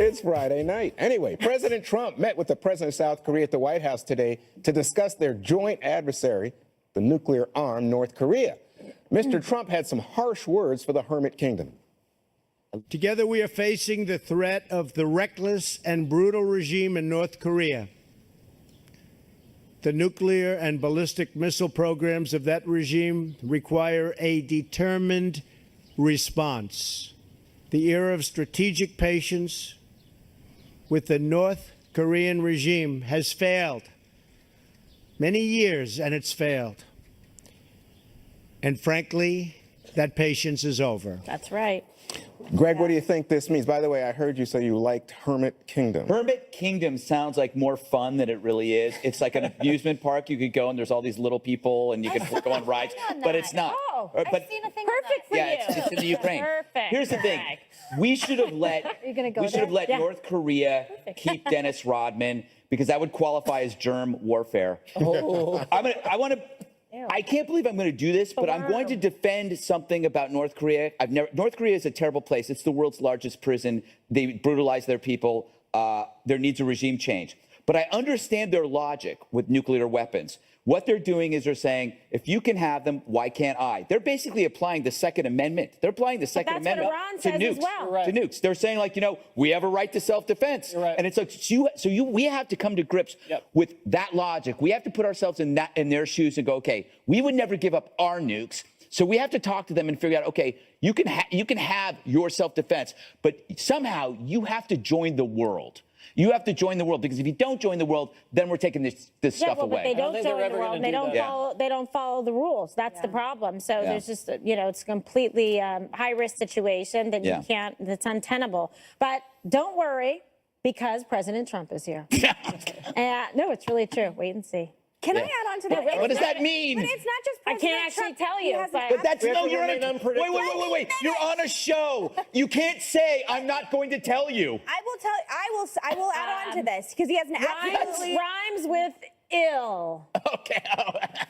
It's Friday night. Anyway, President Trump met with the president of South Korea at the White House today to discuss their joint adversary, the nuclear-armed North Korea. Mr. Trump had some harsh words for the Hermit Kingdom. Together we are facing the threat of the reckless and brutal regime in North Korea. The nuclear and ballistic missile programs of that regime require a determined response. The era of strategic patience with the North Korean regime has failed. Many years, and it's failed. And frankly, that patience is over. That's right. Greg, what do you think this means? By the way, I heard you say you liked Hermit Kingdom. Hermit Kingdom sounds like more fun than it really is. It's like an amusement park. You could go and there's all these little people and you could go on rides, but it's not. Oh, but, I've seen a thing perfect for you. It's in the Ukraine. Perfect. Here's the thing. We should have let North Korea keep Dennis Rodman because that would qualify as germ warfare. Oh. I can't believe I'm going to do this, but I'm going to defend something about North Korea. North Korea is a terrible place. It's the world's largest prison. They brutalize their people. There needs a regime change. But I understand their logic with nuclear weapons. What they're doing is they're saying, if you can have them, why can't I? They're basically applying the Second Amendment. They're applying the Second Amendment to nukes. To nukes. They're saying, like, we have a right to self-defense. And it's like, we have to come to grips with that logic. We have to put ourselves in their shoes and go, okay, we would never give up our nukes. So we have to talk to them and figure out, okay, you can have your self-defense, but somehow you have to join the world. You have to join the world, because if you don't join the world, then we're taking this stuff away. But they don't join the world, and they don't follow the rules. That's the problem. So there's just, it's a completely high-risk situation that you can't, that's untenable. But don't worry, because President Trump is here. No, it's really true. Wait and see. Can I add on to that? What does that mean? But it's not just President I can't actually Trump. tell you. But that's you're on wait. You're on a show. You can't say I'm not going to tell you. I will add on to this because he has an absolutely rhymes with ill. Okay.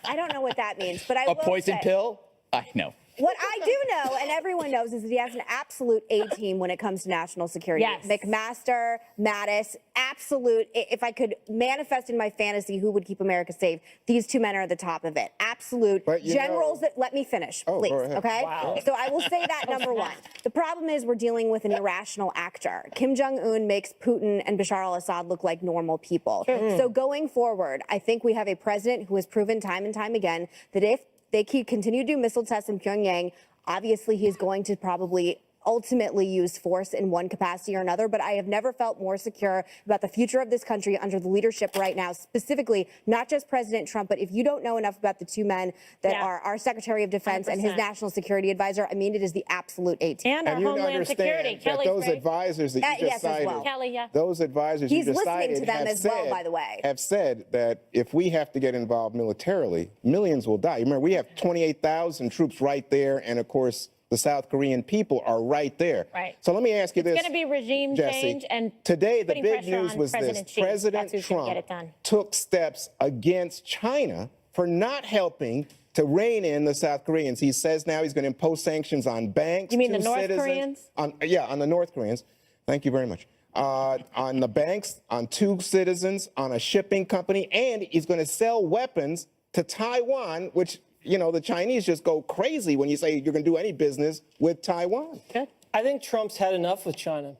I don't know what that means, but I will a poison pill. I know. What I do know, and everyone knows, is that he has an absolute A-team when it comes to national security. Yes. McMaster, Mattis, absolute. If I could manifest in my fantasy who would keep America safe, these two men are at the top of it. Absolute generals that, let me finish, please, okay? Wow. So I will say that, number one. The problem is we're dealing with an irrational actor. Kim Jong-un makes Putin and Bashar al-Assad look like normal people. So going forward, I think we have a president who has proven time and time again that if they continue to do missile tests in Pyongyang, obviously he is going to probably ultimately use force in one capacity or another, but I have never felt more secure about the future of this country under the leadership right now, specifically not just President Trump, but if you don't know enough about the two men that are our Secretary of Defense 100%. And his national security advisor, I mean, it is the absolute A-team. And our Homeland Security, Kelly. Those advisors that you just cited, Kelly, those advisors you just cited listening to them as well, by the way, have said that if we have to get involved militarily, millions will die. Remember, we have 28,000 troops right there, and of course, the South Korean people are right there. Right. So let me ask you this, It's going to be regime change, and today the big news was this: President Trump took steps against China for not helping to rein in the South Koreans. He says now he's going to impose sanctions on banks. You mean the North Koreans? On the North Koreans. Thank you very much. On the banks, on 2 citizens, on a shipping company, and he's going to sell weapons to Taiwan, which, the Chinese just go crazy when you say you're going to do any business with Taiwan. Good. I think Trump's had enough with China.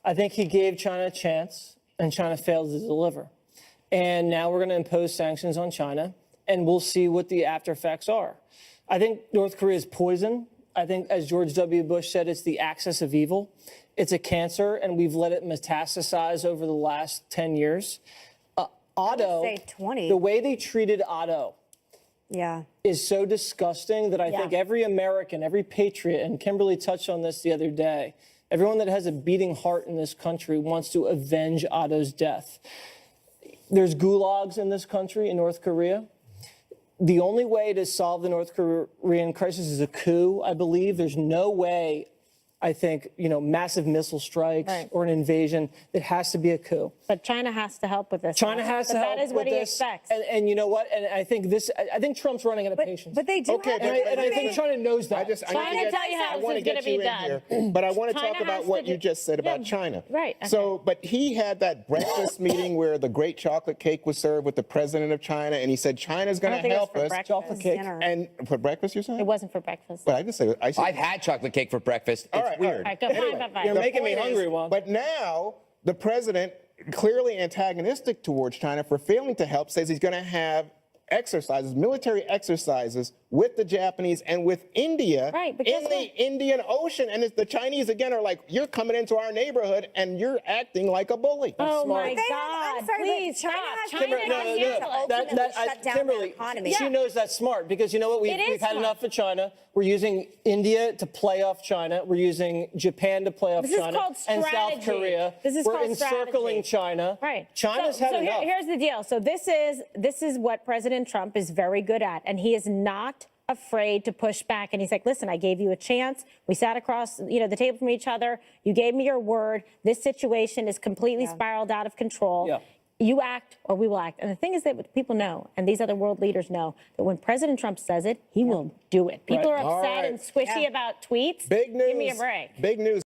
I think he gave China a chance, and China failed to deliver. And now we're going to impose sanctions on China, and we'll see what the after effects are. I think North Korea is poison. I think, as George W. Bush said, it's the axis of evil. It's a cancer, and we've let it metastasize over the last 10 years. Otto, say 20. The way they treated Otto is so disgusting that I think every American, every patriot, and Kimberly touched on this the other day, everyone that has a beating heart in this country wants to avenge Otto's death. There's gulags in this country, in North Korea. The only way to solve the North Korean crisis is a coup, I believe. There's no way I think, massive missile strikes or an invasion. It has to be a coup. But China has to help with this. China has to help That is what with he this. expects. And you know what? And I think Trump's running out of patience. But they do Okay, have and I think China knows that. I need to tell you how I this want to is gonna get be you in done. here, but I want to China talk about has what to you do- just said about Yeah, China. right, okay. So, but he had that breakfast meeting where the great chocolate cake was served with the president of China, and he said China's going to help us. Chocolate cake. And for breakfast, you said? It wasn't for breakfast. But I didn't say. I said. I've had chocolate cake for breakfast. It's weird. All right, go. Fine, fine. You're The making me point hungry, is, Juan. But now the president, clearly antagonistic towards China for failing to help, says he's going to have military exercises with the Japanese and with India Right, but in guess the what? Indian Ocean. And the Chinese, again, are like, you're coming into our neighborhood and you're acting like a bully. Oh my They have- God! I'm sorry, but Please China stop. has China Kimberly, can handle it. ultimately shut down Kimberly, their economy. she knows that's smart because you know what? It is We've had smart. enough of China. We're using India to play off China. We're using Japan to play off This is China called and South strategy. Korea. This is We're called encircling strategy. China. Right. China's had enough. Here's the deal. So this is what President Trump is very good at, and he is not afraid to push back. And he's like, listen, I gave you a chance. We sat across, the table from each other. You gave me your word. This situation is completely spiraled out of control. Yeah. You act or we will act. And the thing is that people know, and these other world leaders know, that when President Trump says it, he will do it. People are upset and squishy about tweets. Big news. Give me a break. Big news.